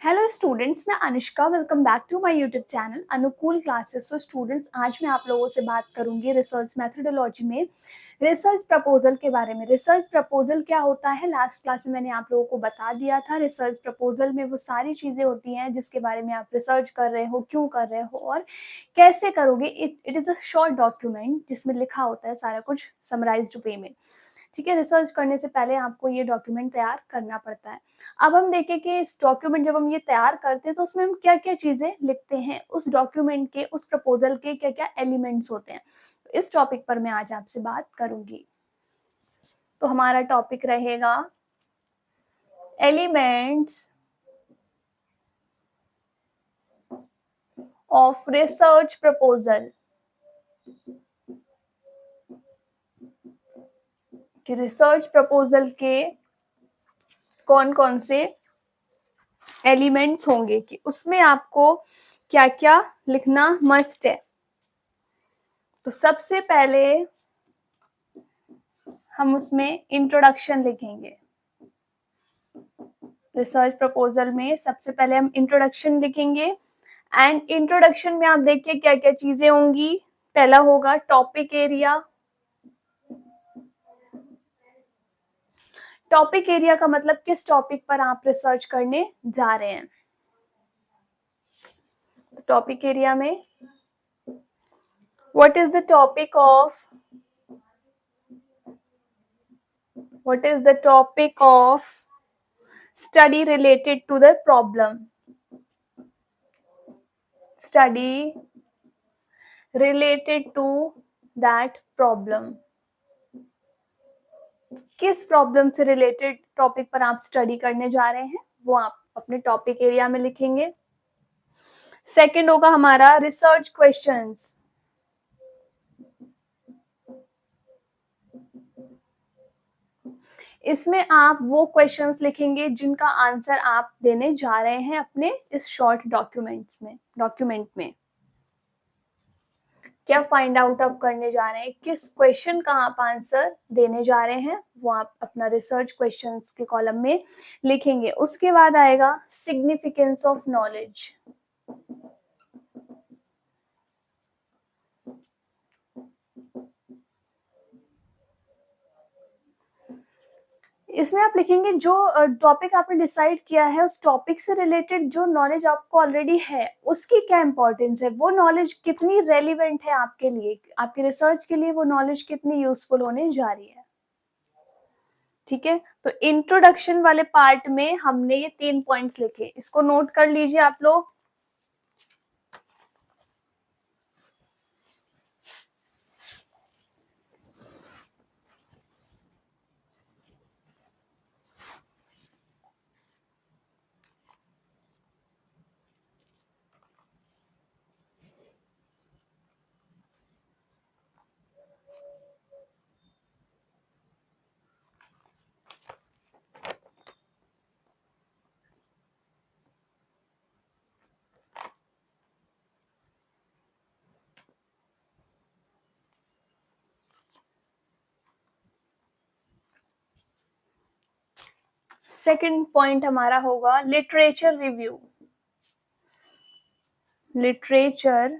Hello students, मैं Anushka. Welcome back to my YouTube channel Anukool classes. So students, आज मैं आप लोगों से बात करूंगी रिसर्च मेथोडोलॉजी में रिसर्च प्रपोजल के बारे में। रिसर्च प्रपोजल क्या होता है, लास्ट क्लास में मैंने आप लोगों को बता दिया था। रिसर्च प्रपोजल में वो सारी चीज़ें होती हैं जिसके बारे में आप रिसर्च कर रहे हो, क्यों कर रहे हो और कैसे करोगे। It is a short document जिसमें लिखा होता है सारा कुछ समराइज्ड वे में। ठीक है, रिसर्च करने से पहले आपको ये डॉक्यूमेंट तैयार करना पड़ता है। अब हम देखें कि इस डॉक्यूमेंट जब हम ये तैयार करते हैं तो उसमें हम क्या क्या चीजें लिखते हैं, उस डॉक्यूमेंट के, उस प्रपोजल के क्या क्या एलिमेंट्स होते हैं। तो इस टॉपिक पर मैं आज आपसे बात करूंगी। तो हमारा टॉपिक रहेगा एलिमेंट्स ऑफ रिसर्च प्रपोजल, कि रिसर्च प्रपोजल के कौन कौन से एलिमेंट्स होंगे, कि उसमें आपको क्या क्या लिखना मस्ट है। तो सबसे पहले हम उसमें इंट्रोडक्शन लिखेंगे। रिसर्च प्रपोजल में सबसे पहले हम इंट्रोडक्शन लिखेंगे। एंड इंट्रोडक्शन में आप देखिए क्या क्या चीजें होंगी। पहला होगा टॉपिक एरिया। टॉपिक एरिया का मतलब किस टॉपिक पर आप रिसर्च करने जा रहे हैं। टॉपिक एरिया में what is the topic of study related to the problem, study related to that problem। किस प्रॉब्लम से रिलेटेड टॉपिक पर आप स्टडी करने जा रहे हैं वो आप अपने टॉपिक एरिया में लिखेंगे। सेकंड होगा हमारा रिसर्च क्वेश्चंस। इसमें आप वो क्वेश्चंस लिखेंगे जिनका आंसर आप देने जा रहे हैं अपने इस शॉर्ट डॉक्यूमेंट में। क्या फाइंड आउट आप करने जा रहे हैं, किस क्वेश्चन का आप आंसर देने जा रहे हैं, वो आप अपना रिसर्च क्वेश्चंस के कॉलम में लिखेंगे। उसके बाद आएगा सिग्निफिकेंस ऑफ नॉलेज। इसमें आप लिखेंगे जो टॉपिक आपने डिसाइड किया है उस टॉपिक से रिलेटेड जो नॉलेज आपको ऑलरेडी है उसकी क्या इंपॉर्टेंस है, वो नॉलेज कितनी रेलिवेंट है आपके लिए, आपके रिसर्च के लिए वो नॉलेज कितनी यूजफुल होने जा रही है। ठीक है, तो इंट्रोडक्शन वाले पार्ट में हमने ये 3 पॉइंट्स लिखे, इसको नोट कर लीजिए आप लोग। सेकंड पॉइंट हमारा होगा literature review. Literature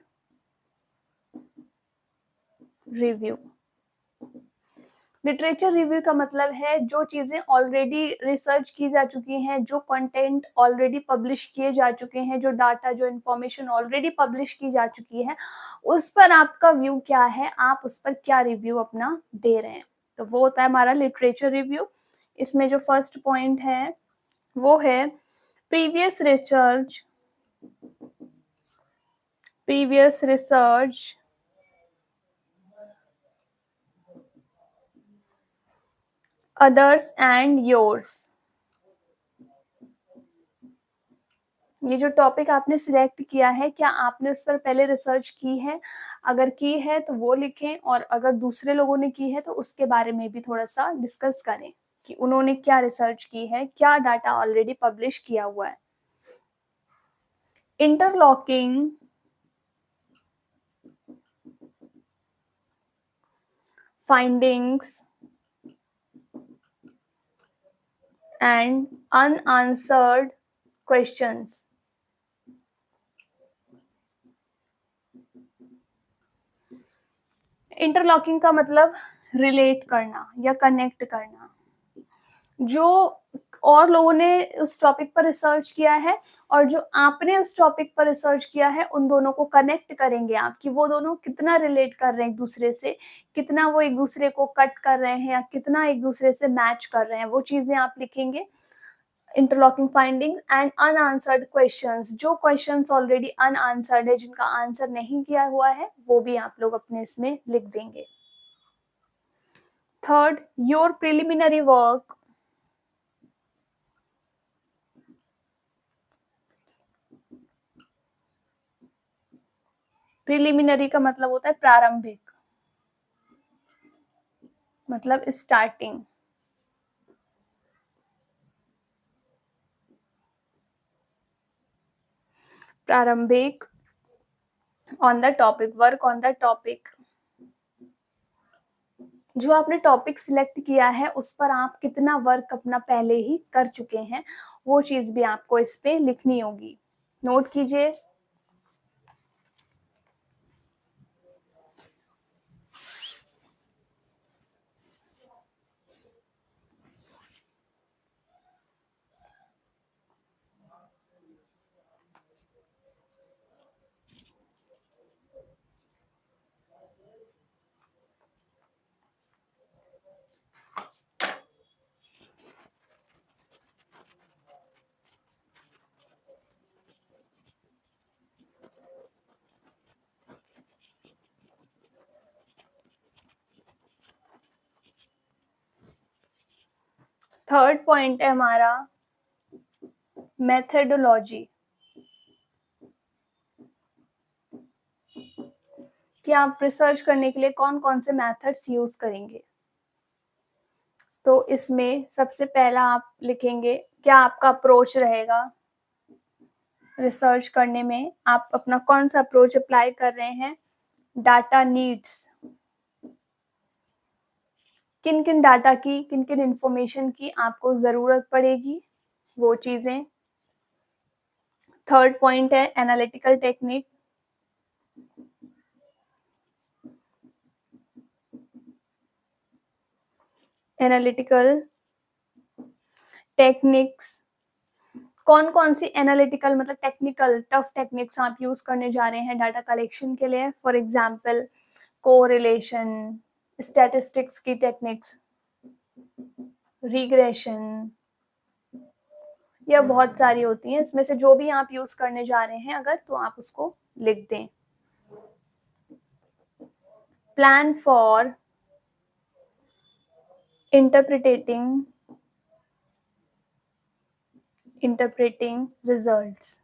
review, literature review का मतलब है जो चीजें ऑलरेडी रिसर्च की जा चुकी हैं, जो कंटेंट ऑलरेडी पब्लिश किए जा चुके हैं, जो डाटा, जो इंफॉर्मेशन ऑलरेडी पब्लिश की जा चुकी है, उस पर आपका व्यू क्या है, आप उस पर क्या रिव्यू अपना दे रहे हैं। तो वो होता है हमारा लिटरेचर रिव्यू। इसमें जो फर्स्ट पॉइंट है वो है previous research, previous research others and yours. ये जो टॉपिक आपने सिलेक्ट किया है, क्या आपने उस पर पहले रिसर्च की है, अगर की है तो वो लिखें, और अगर दूसरे लोगों ने की है तो उसके बारे में भी थोड़ा सा डिस्कस करें कि उन्होंने क्या रिसर्च की है, क्या डाटा ऑलरेडी पब्लिश किया हुआ है। Interlocking findings and unanswered questions. Interlocking का मतलब रिलेट करना या कनेक्ट करना। जो और लोगों ने उस टॉपिक पर रिसर्च किया है और जो आपने उस टॉपिक पर रिसर्च किया है, उन दोनों को कनेक्ट करेंगे आप कि वो दोनों कितना रिलेट कर रहे हैं एक-दूसरे से, कितना वो एक-दूसरे को कट कर रहे हैं या कितना एक-दूसरे से मैच कर रहे हैं, वो चीज़ें आप लिखेंगे। Interlocking finding and unanswered questions, जो क्वेश्चंस ऑलरेडी अनआंसर्ड है, जिनका आंसर नहीं किया हुआ है, वो भी आप लोग अपने इसमें लिख देंगे। Third, your preliminary work. Preliminary का मतलब होता है प्रारंभिक, मतलब स्टार्टिंग। प्रारंभिक on the topic, work on the topic. जो आपने टॉपिक सिलेक्ट किया है उस पर आप कितना वर्क अपना पहले ही कर चुके हैं, वो चीज भी आपको इस पे लिखनी होगी। नोट कीजिए। थर्ड पॉइंट है हमारा मेथडोलॉजी, कि आप रिसर्च करने के लिए कौन कौन से मेथड्स यूज करेंगे। तो इसमें सबसे पहला आप लिखेंगे क्या आपका अप्रोच रहेगा रिसर्च करने में, आप अपना कौन सा अप्रोच अप्लाई कर रहे हैं। डाटा नीड्स, किन किन डाटा की, किन किन इंफॉर्मेशन की आपको जरूरत पड़ेगी, वो चीजें। थर्ड पॉइंट है एनालिटिकल टेक्निक, एनालिटिकल टेक्निक्स, कौन कौन सी एनालिटिकल मतलब टेक्निकल टफ टेक्निक्स आप यूज करने जा रहे हैं डाटा कलेक्शन के लिए। फॉर एग्जाम्पल कोरिलेशन, स्टैटिस्टिक्स की टेक्निक्स, रिग्रेशन, यह बहुत सारी होती हैं। इसमें से जो भी आप यूज करने जा रहे हैं अगर, तो आप उसको लिख दें। प्लान फॉर इंटरप्रिटेटिंग रिजल्ट्स,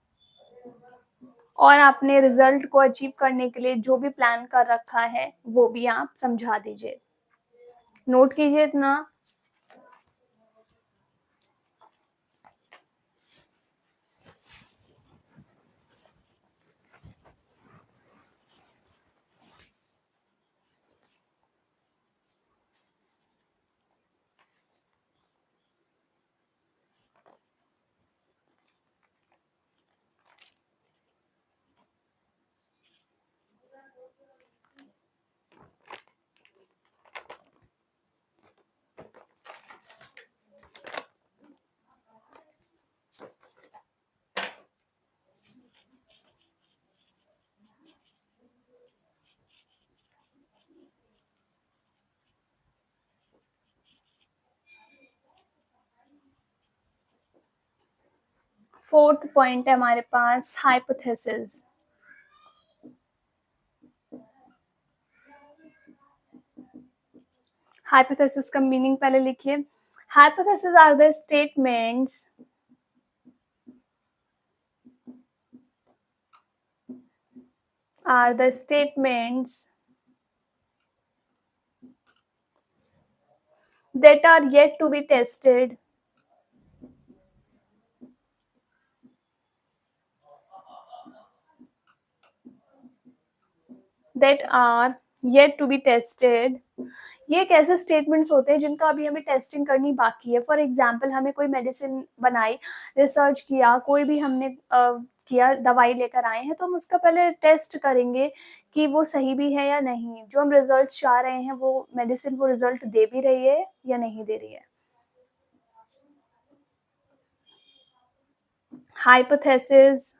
और आपने रिजल्ट को अचीव करने के लिए जो भी प्लान कर रखा है वो भी आप समझा दीजिए। नोट कीजिए इतना। 4th पॉइंट है हमारे पास हाइपोथेसिस। हाइपोथेसिस का मीनिंग पहले लिखिए। Hypothesis are the statements that are yet to be tested that are yet to be tested. ये एक ऐसे स्टेटमेंट्स होते हैं जिनका अभी हमें टेस्टिंग करनी बाकी है। फॉर एग्जाम्पल हमें कोई मेडिसिन बनाई, रिसर्च किया, कोई भी हमने किया, दवाई लेकर आए हैं, तो हम उसका पहले टेस्ट करेंगे कि वो सही भी है या नहीं। जो हम रिजल्ट चाह रहे हैं वो मेडिसिन वो रिजल्ट दे भी रही है या नहीं दे रही है। Hypotheses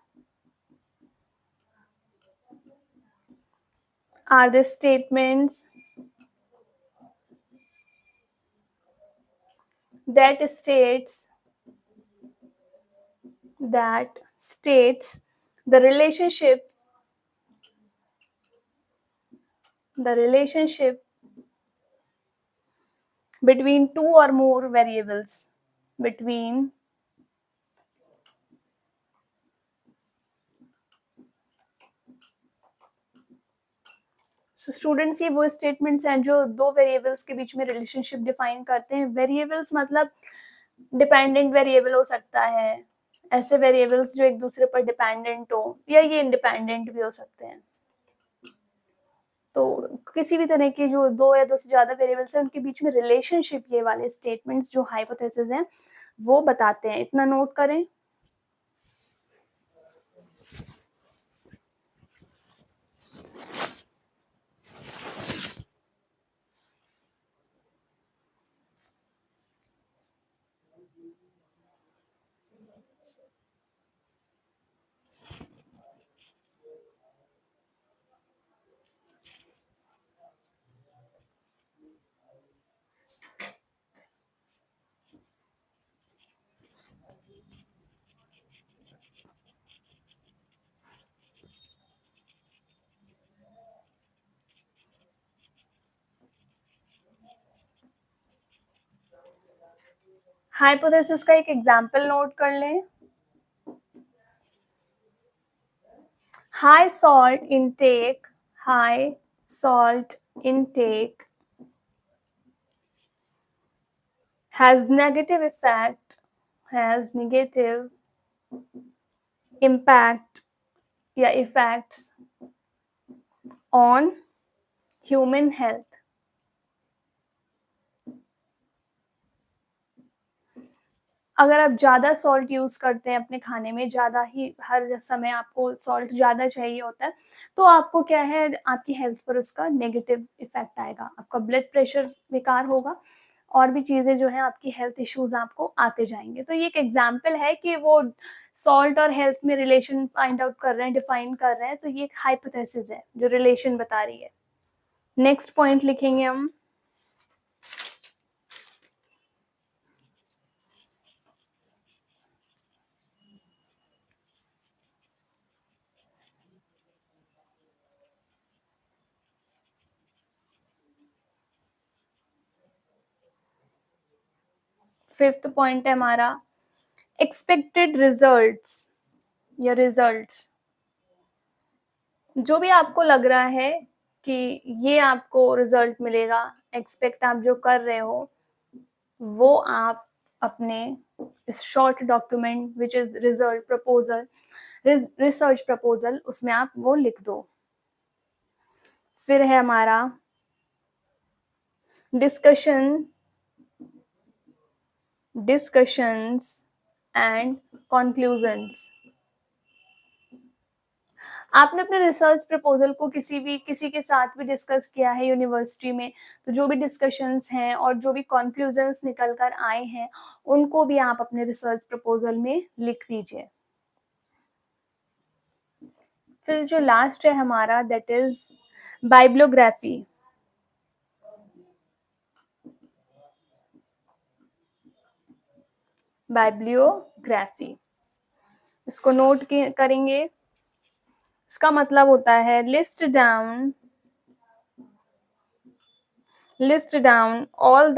are the statements that states the relationship between two or more variables, between students ये वो स्टेटमेंट्स हैं जो दो वेरिएबल्स के बीच में रिलेशनशिप डिफाइन करते हैं। वेरिएबल्स मतलब डिपेंडेंट वेरिएबल हो सकता है, ऐसे वेरिएबल्स जो एक दूसरे पर डिपेंडेंट हो, या ये इंडिपेंडेंट भी हो सकते हैं। तो किसी भी तरह के जो दो या दो से ज्यादा वेरिएबल्स हैं उनके बीच में रिलेशनशिप, ये वाले स्टेटमेंट्स जो हाइपोथेसिस हैं वो बताते हैं। इतना नोट करें। हाइपोथेसिस का एक एग्जांपल नोट कर लें। High salt intake has negative impact या effects on human health। अगर आप ज़्यादा सॉल्ट यूज़ करते हैं अपने खाने में, ज़्यादा ही हर समय आपको सॉल्ट ज़्यादा चाहिए होता है, तो आपको क्या है, आपकी हेल्थ पर उसका नेगेटिव इफ़ेक्ट आएगा। आपका ब्लड प्रेशर बेकार होगा, और भी चीज़ें जो हैं आपकी हेल्थ इश्यूज़ आपको आते जाएँगे। तो ये एक एग्ज़ाम्पल है कि वो सॉल्ट और हेल्थ में रिलेशन फाइंड आउट कर रहे हैं, डिफाइन कर रहे हैं, तो ये एक हाइपोथेसिस है जो रिलेशन बता रही है। नेक्स्ट पॉइंट लिखेंगे हम। फिफ्थ पॉइंट है हमारा एक्सपेक्टेड रिजल्ट्स या रिजल्ट्स। जो भी आपको लग रहा है कि ये आपको रिजल्ट मिलेगा, एक्सपेक्ट आप जो कर रहे हो, वो आप अपने इस short document which is result proposal, research proposal, उसमें आप वो लिख दो। फिर है हमारा डिस्कशंस एंड कंक्लूजन्स। आपने अपने रिसर्च प्रपोजल को किसी के साथ भी डिस्कस किया है यूनिवर्सिटी में, तो जो भी डिस्कशंस हैं और जो भी कंक्लूजन्स निकल कर आए हैं उनको भी आप अपने रिसर्च प्रपोजल में लिख दीजिए। फिर जो लास्ट है हमारा दैट इज बाइब्लियोग्राफी। बाइब्लियोग्राफी इसको नोट करेंगे। इसका मतलब होता है list down all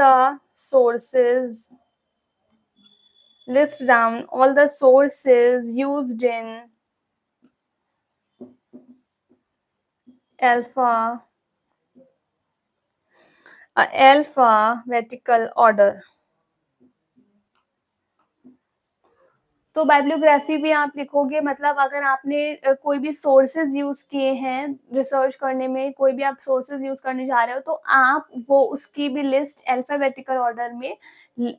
the sources used in alphabetical order। तो बाइब्लियोग्राफी भी आप लिखोगे, मतलब अगर आपने कोई भी सोर्सेज़ यूज़ किए हैं रिसर्च करने में, कोई भी आप सोर्सेज़ यूज़ करने जा रहे हो, तो आप वो उसकी भी लिस्ट अल्फ़ाबेटिकल ऑर्डर में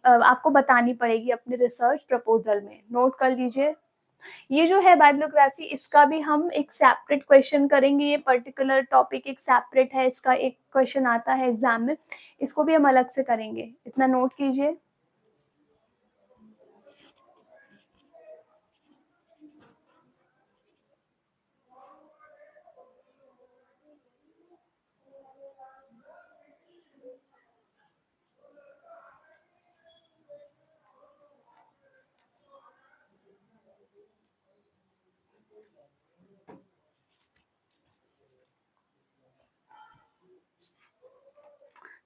आपको बतानी पड़ेगी अपने रिसर्च प्रपोज़ल में। नोट कर लीजिए। ये जो है बाइब्लियोग्राफी, इसका भी हम एक सेपरेट क्वेश्चन करेंगे, ये पर्टिकुलर टॉपिक एक सेपरेट है, इसका एक क्वेश्चन आता है एग्ज़ाम में, इसको भी हम अलग से करेंगे। इतना नोट कीजिए।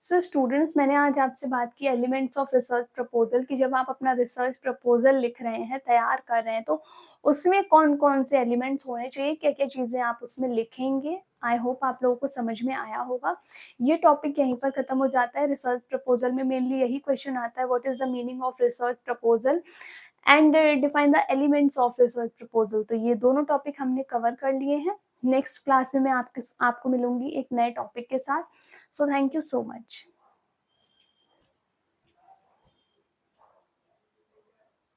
सो स्टूडेंट्स, मैंने आज आपसे बात की एलिमेंट्स ऑफ रिसर्च प्रपोजल की। जब आप अपना रिसर्च प्रपोजल लिख रहे हैं, तैयार कर रहे हैं, तो उसमें कौन-कौन से एलिमेंट्स होने चाहिए, क्या-क्या चीज़ें आप उसमें लिखेंगे। आई होप आप लोगों को समझ में आया होगा। ये टॉपिक यहीं पर खत्म हो जाता है। रिसर्च प्रपोजल में मेनली यही क्वेश्चन आता है, what is the meaning of research proposal and define the elements of research proposal. तो ये दोनों टॉपिक हमने कवर कर लिए हैं। नेक्स्ट क्लास में मैं आपको मिलूँगी एक नए टॉपिक के साथ। So thank you so much.